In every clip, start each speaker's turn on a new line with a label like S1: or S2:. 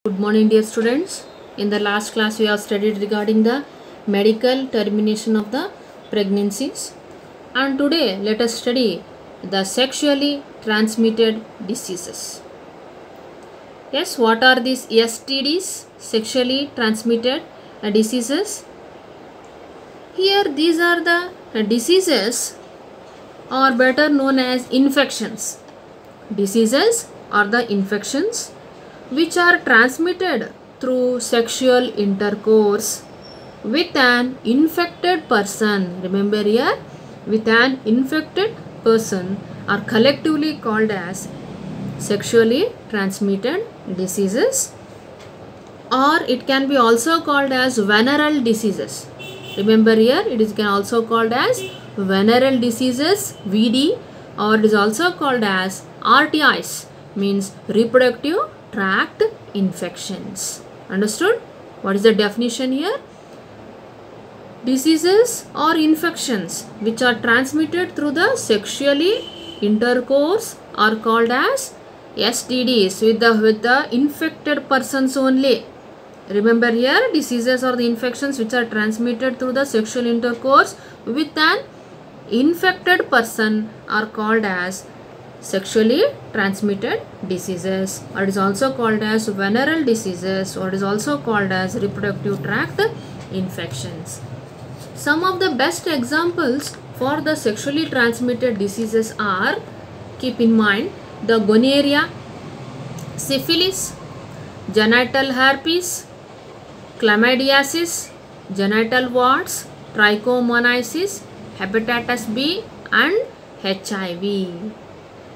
S1: Good morning, dear students. In the last class, we have studied regarding the medical termination of the pregnancies, and today let us study the sexually transmitted diseases. Yes, what are these STDs, sexually transmitted diseases? Here, these are the diseases, or better known as infections. Diseases are the infections which are transmitted through sexual intercourse with an infected person. Remember here, with an infected person are collectively called as sexually transmitted diseases, or it can be also called as venereal diseases. Remember here, it is can also called as venereal diseases, VD, or it is also called as RTIs, means reproductive tract infections. Understood? What is the definition here? Diseases or infections which are transmitted through the sexually intercourse are called as STDs with the infected persons only. Remember here, diseases or the infections which are transmitted through the sexual intercourse with an infected person are called as sexually transmitted diseases, or it is also called as venereal diseases, or it is also called as reproductive tract infections. Some of the best examples for the sexually transmitted diseases are, keep in mind, the gonorrhea, syphilis, genital herpes, chlamydiasis, genital warts, trichomoniasis, hepatitis B and HIV.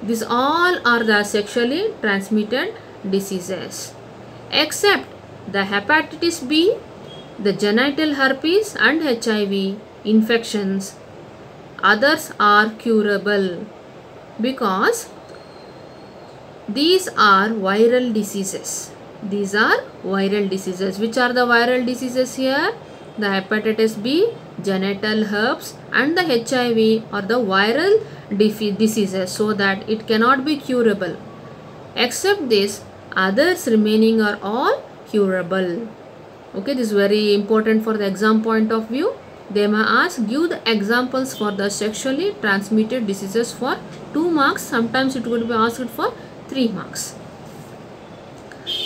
S1: These all are the sexually transmitted diseases, except the hepatitis B, the genital herpes and HIV infections. Others are curable because these are viral diseases. These are viral diseases. Which are the viral diseases here? The hepatitis B, genital herpes and the HIV are the viral diseases, so that it cannot be curable. Except this, others remaining are all curable. Okay, this is very important for the exam point of view. They may ask, give the examples for the sexually transmitted diseases for 2 marks. Sometimes it would be asked for 3 marks.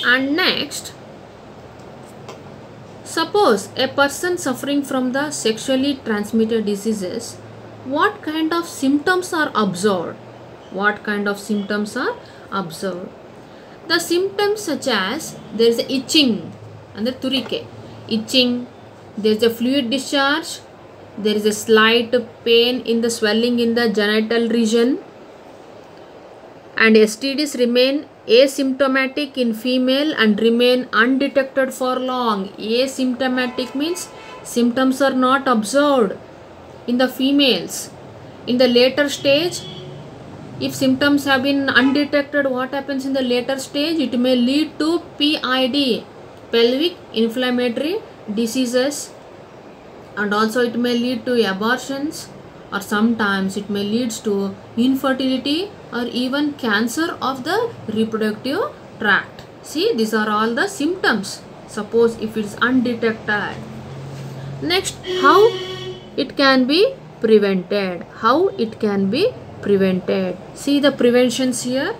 S1: And next, suppose a person suffering from the sexually transmitted diseases, what kind of symptoms are observed? What kind of symptoms are observed? The symptoms such as there is itching and the turike, itching, there is a fluid discharge, there is a slight pain in the swelling in the genital region, and STDs remain asymptomatic in female and remain undetected for long. Asymptomatic means symptoms are not observed in the females. In the later stage, if symptoms have been undetected, what happens in the later stage? It may lead to PID, pelvic inflammatory diseases, and also it may lead to abortions, or sometimes it may lead to infertility or even cancer of the reproductive tract. See, these are all the symptoms. Suppose if it is undetected. Next, how it can be prevented? How it can be prevented? See the preventions here.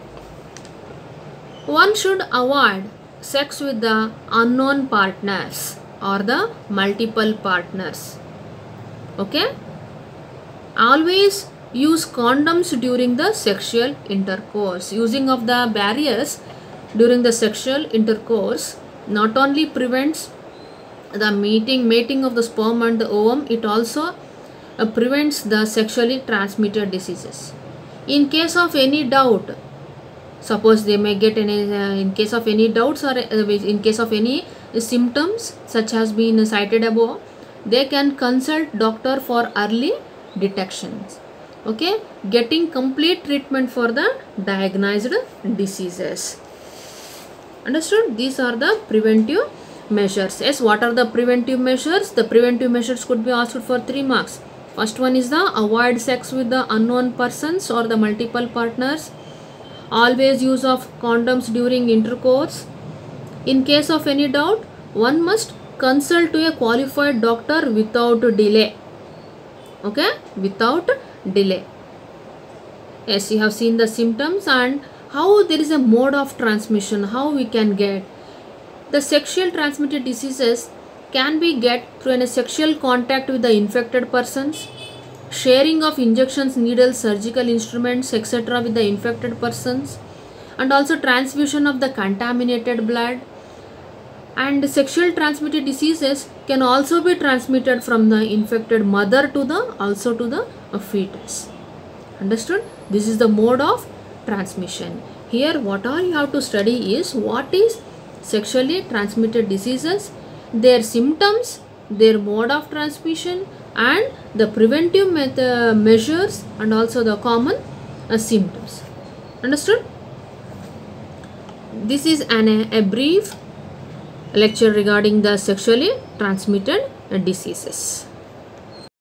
S1: One should avoid sex with the unknown partners or the multiple partners. Okay? Always use condoms during the sexual intercourse. Using of the barriers during the sexual intercourse not only prevents the mating of the sperm and the ovum, it also prevents the sexually transmitted diseases. In case of any doubt, suppose they may get any, in case of any doubts or in case of any symptoms such has been cited above, they can consult doctor for early detections. Okay, getting complete treatment for the diagnosed diseases. Understood? These are the preventive measures. Yes, what are the preventive measures? The preventive measures could be asked for 3 marks. First one is the avoid sex with the unknown persons or the multiple partners. Always use of condoms during intercourse. In case of any doubt, one must consult to a qualified doctor without delay. Okay, without delay. Yes, you have seen the symptoms and how there is a mode of transmission, how we can get. The sexual transmitted diseases can be get through a sexual contact with the infected persons, sharing of injections, needles, surgical instruments, etc. with the infected persons, and also transfusion of the contaminated blood. And sexual transmitted diseases can also be transmitted from the infected mother to the fetus. Understood? This is the mode of transmission. Here what all you have to study is what is sexually transmitted diseases, their symptoms, their mode of transmission, and the preventive measures, and also the common symptoms. Understood? This is a brief lecture regarding the sexually transmitted diseases.